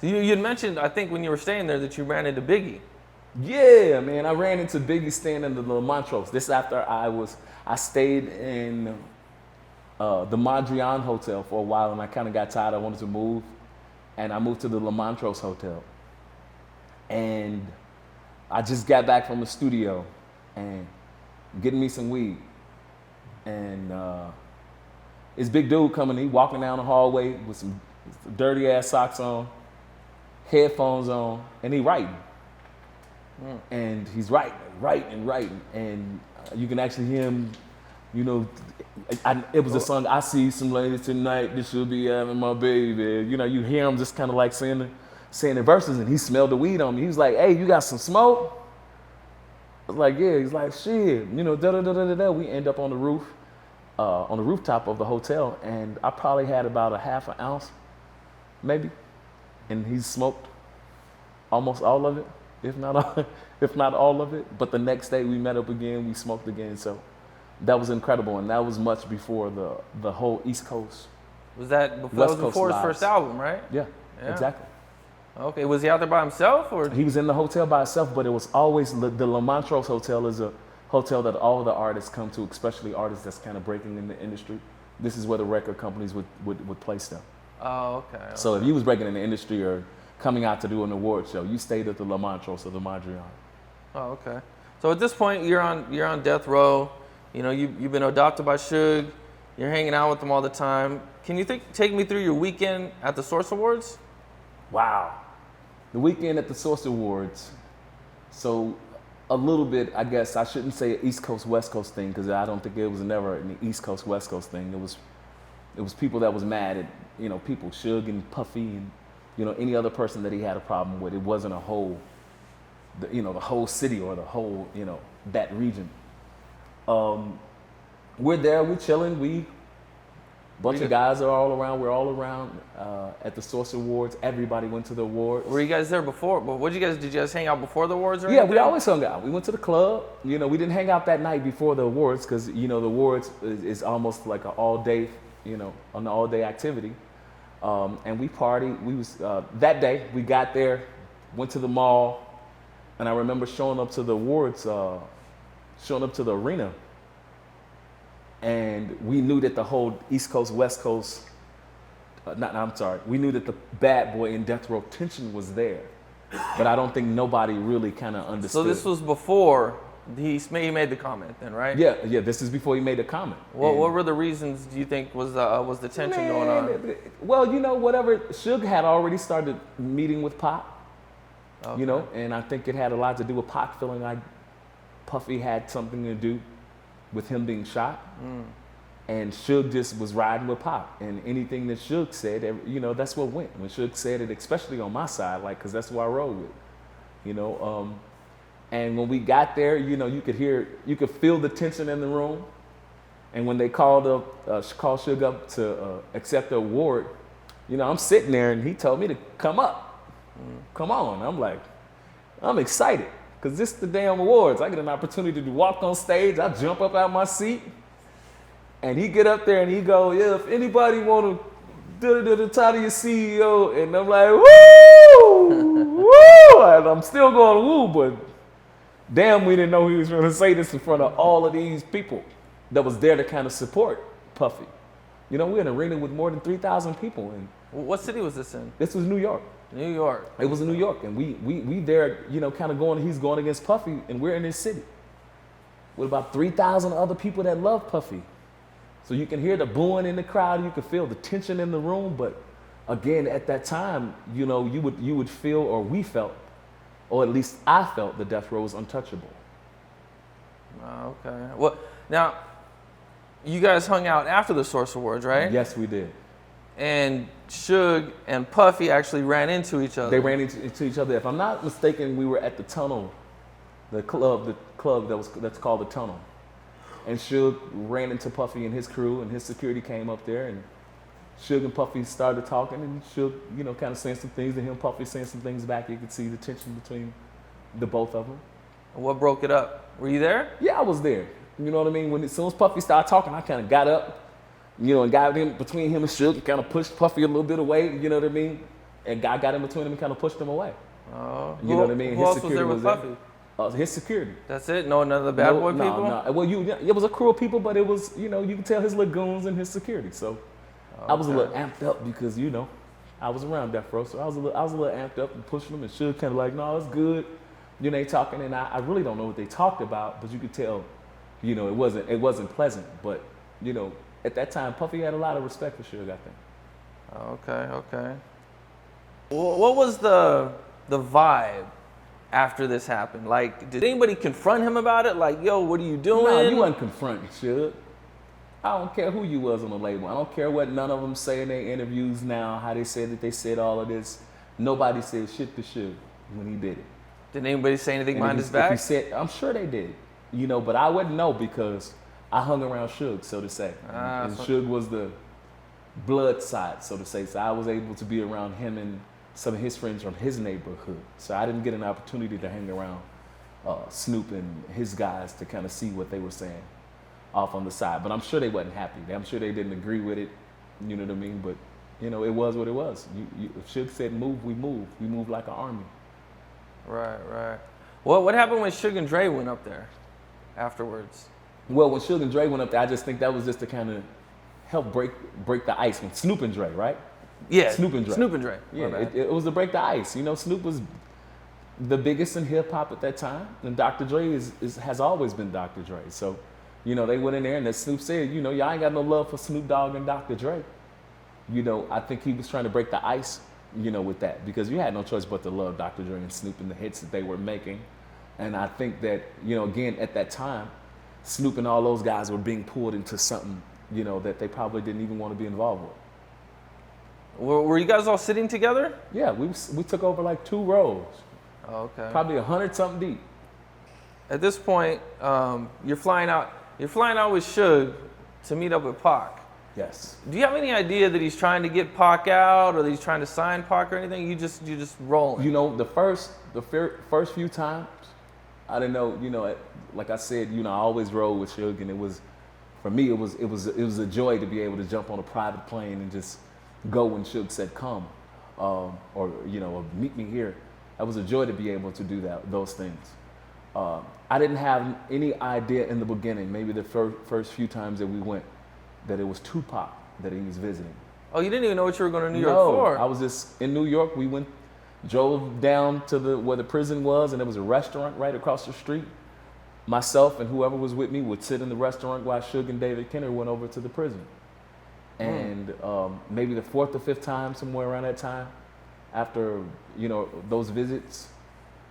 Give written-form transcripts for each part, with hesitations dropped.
So you had mentioned, I think when you were staying there, that you ran into Biggie. Yeah, man, I ran into Biggie staying in the Montrose. This after I stayed in the Mondrian Hotel for a while, and I kind of got tired. I wanted to move, and I moved to the La Montrose Hotel. And I just got back from the studio and getting me some weed. And this big dude coming, he walking down the hallway with some dirty ass socks on, headphones on, and he writing. And he's writing. And you can actually hear him, you know, it was a song, I see some ladies tonight, this should be having my baby. You know, you hear him just kind of like saying the verses, and he smelled the weed on me. He was like, hey, you got some smoke? I was like, yeah. He's like, shit, you know, da-da-da-da-da-da. We end up on the roof, on the rooftop of the hotel, and I probably had about a half an ounce, maybe, and he smoked almost all of it, if not all of it. But the next day we met up again, we smoked again, so that was incredible, and that was much before the whole East Coast. Was that before his first album, right? Yeah, exactly. Okay, was he out there by himself, or? He was in the hotel by himself, but it was always, the La Montrose Hotel is a hotel that all the artists come to, especially artists that's kind of breaking in the industry. This is where the record companies would place them. Oh, okay. So if you was breaking in the industry or coming out to do an award show, you stayed at the La Montrose or the Mondrian. Oh, okay. So at this point, you're on death row. You know, you've been adopted by Suge. You're hanging out with them all the time. Can you take me through your weekend at the Source Awards? Wow. The weekend at the Source Awards. So a little bit, I guess, I shouldn't say an East Coast, West Coast thing, because I don't think it was never an East Coast, West Coast thing. It was people that was mad at, you know, people, Suge and Puffy and, you know, any other person that he had a problem with. It wasn't a whole, the whole city or the whole, you know, that region. We're there, we're chilling, bunch of guys are all around. We're all around at the Source Awards. Everybody went to the awards. Were you guys there before? But did you guys hang out before the awards or Yeah, anything? we always hung out. We went to the club. You know, we didn't hang out that night before the awards because, you know, the awards is almost like an all-day, you know, an all-day activity. And we partied. We was that day. We got there, went to the mall, and I remember showing up to the awards, showing up to the arena. And we knew that the whole East Coast, West Coast, we knew that the bad boy in death row tension was there. But I don't think nobody really kind of understood. So this was before he made the comment then, right? Yeah, this is before he made the comment. What were the reasons do you think was the tension going on? Well, you know, whatever, Suge had already started meeting with Pac, you know, and I think it had a lot to do with Pac feeling like Puffy had something to do with him being shot. And Suge just was riding with Pac, and anything that Suge said, you know, that's what went. When Suge said it, especially on my side, like, cause that's who I roll with, you know. And when we got there, you know, you could feel the tension in the room. And when they called Suge up to accept the award, you know, I'm sitting there, and he told me to come up, come on. I'm like, I'm excited. Because this is the damn awards. I get an opportunity to walk on stage. I jump up out my seat. And he get up there and he go, yeah, if anybody want to title your CEO. And I'm like, woo, woo. And I'm still going, woo. But damn, we didn't know he was going to say this in front of all of these people that was there to kind of support Puffy. You know, we're in an arena with more than 3,000 people. And what city was this in? This was New York. New York. It was in New York, and we there, you know, kind of he's going against Puffy, and we're in this city with about 3,000 other people that love Puffy. So you can hear the booing in the crowd, you can feel the tension in the room, but again, at that time, you know, you would feel, or we felt, or at least I felt, the death row was untouchable. Okay. Well, now, you guys hung out after the Source Awards, right? Yes, we did. And Suge and Puffy actually ran into each other. They ran into each other. If I'm not mistaken, we were at the Tunnel, the club that's called the Tunnel. And Suge ran into Puffy and his crew, and his security came up there, and Suge and Puffy started talking, and Suge, you know, kind of saying some things to him, Puffy saying some things back. You could see the tension between the both of them. What broke it up? Were you there? Yeah, I was there. You know what I mean? As soon as Puffy started talking, I kind of got up, you know, and got in between him and Suge and kind of pushed Puffy a little bit away, you know what I mean? a guy got in between them and kind of pushed him away. Oh, You know what I mean? Who else was there with Puffy? His security. That's it? No, none of the bad boy people? No. Well, it was a crew of people, but it was, you could tell his lagoons and his security. So I was a little amped up because, I was around Death Row, so I was a little amped up and pushing them, and Suge kind of like, no, it's good. They talking, and I really don't know what they talked about, but you could tell, it wasn't pleasant. But, at that time, Puffy had a lot of respect for Suge, I think. Okay. What was the vibe after this happened? Like, did anybody confront him about it? Like, yo, what are you doing? No, you wasn't confronting Suge. I don't care who you was on the label. I don't care what none of them say in their interviews now, how they said that they said all of this. Nobody said shit to Suge when he did it. Did anybody say anything behind his back? If he said, I'm sure they did. But I wouldn't know because I hung around Suge, so to say. And Suge was the blood side, so to say. So I was able to be around him and some of his friends from his neighborhood. So I didn't get an opportunity to hang around Snoop and his guys to kind of see what they were saying off on the side. But I'm sure they wasn't happy. I'm sure they didn't agree with it. You know what I mean? But, it was what it was. If Suge said move, we move. We move like an army. Right. What happened when Suge and Dre went up there afterwards? Well, when Suge and Dre went up there, I just think that was just to kind of help break the ice. When Snoop and Dre, right? Yeah, Snoop and Dre. Yeah, it was to break the ice. Snoop was the biggest in hip hop at that time, and Dr. Dre has always been Dr. Dre. So, they went in there, and as Snoop said, y'all ain't got no love for Snoop Dogg and Dr. Dre. I think he was trying to break the ice, with that, because you had no choice but to love Dr. Dre and Snoop and the hits that they were making. And I think that, again, at that time, Snoop and all those guys were being pulled into something, that they probably didn't even want to be involved with. Were you guys all sitting together? Yeah, we took over like 2 rows. Okay. Probably 100-something deep. At this point, you're flying out with Suge to meet up with Pac. Yes. Do you have any idea that he's trying to get Pac out, or that he's trying to sign Pac or anything? You just rolling. The first few times, I didn't know. Like I said, I always rode with Suge, and it was, for me, it was a joy to be able to jump on a private plane and just go when Suge said come, or meet me here. That was a joy to be able to do those things. I didn't have any idea in the beginning, maybe the first few times that we went, that it was Tupac that he was visiting. Oh, you didn't even know what you were going to New York for? I was just in New York. We drove down to where the prison was, and there was a restaurant right across the street. Myself and whoever was with me would sit in the restaurant while Suge and David Kenner went over to the prison. And maybe the 4th or 5th time, somewhere around that time, after those visits,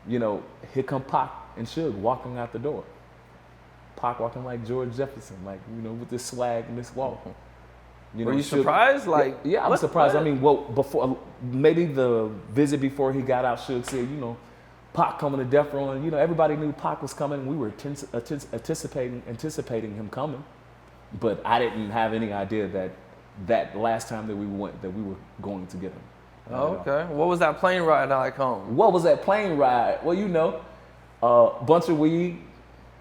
here come Pac and Suge walking out the door. Pac walking like George Jefferson, with this swag and this walk. Were you surprised? Yeah, I was surprised. What? I mean, before maybe the visit before he got out, Suge said, Pac coming to Death Row, and everybody knew Pac was coming. We were anticipating him coming, but I didn't have any idea that last time that we went, that we were going to get him. Okay. What was that plane ride like home? What was that plane ride? Well, bunch of weed.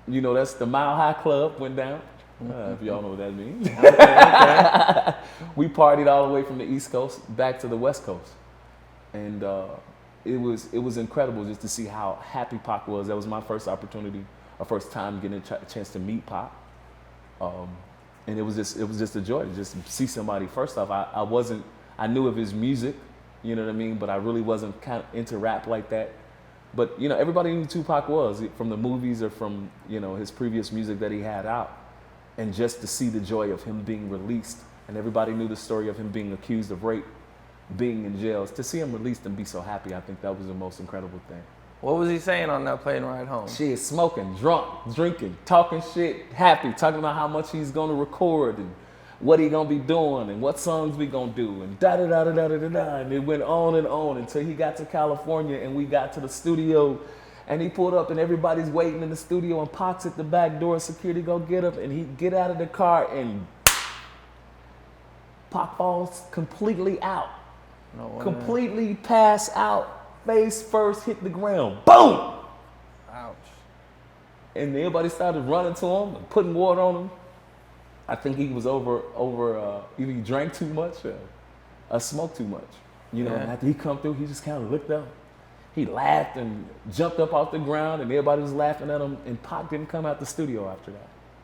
That's the Mile High Club went down. If y'all know what that means. Okay. We partied all the way from the East Coast back to the West Coast, and it was incredible just to see how happy Pac was. That was my first opportunity, first time getting a chance to meet Pac, and it was just a joy to just see somebody. First off, I knew of his music, you know what I mean, but I really wasn't kind of into rap like that. But everybody knew who Tupac was from the movies or from his previous music that he had out, and just to see the joy of him being released, and everybody knew the story of him being accused of rape, being in jail. To see him released and be so happy, I think that was the most incredible thing. What was he saying on that plane ride home? Shit, smoking, drunk, drinking, talking shit, happy, talking about how much he's gonna record and what he gonna be doing and what songs we gonna do and da-da-da-da-da-da-da. And it went on until he got to California and we got to the studio and he pulled up and everybody's waiting in the studio and Pac's at the back door, security go get him, and he get out of the car and Pac falls completely out. Completely pass out, face first hit the ground, boom! Ouch. And everybody started running to him and putting water on him. I think he was over either he drank too much or smoked too much. You know, Yeah. and after he come through, he just kind of looked up. He laughed and jumped up off the ground, and everybody was laughing at him. And Pac didn't come out the studio after that.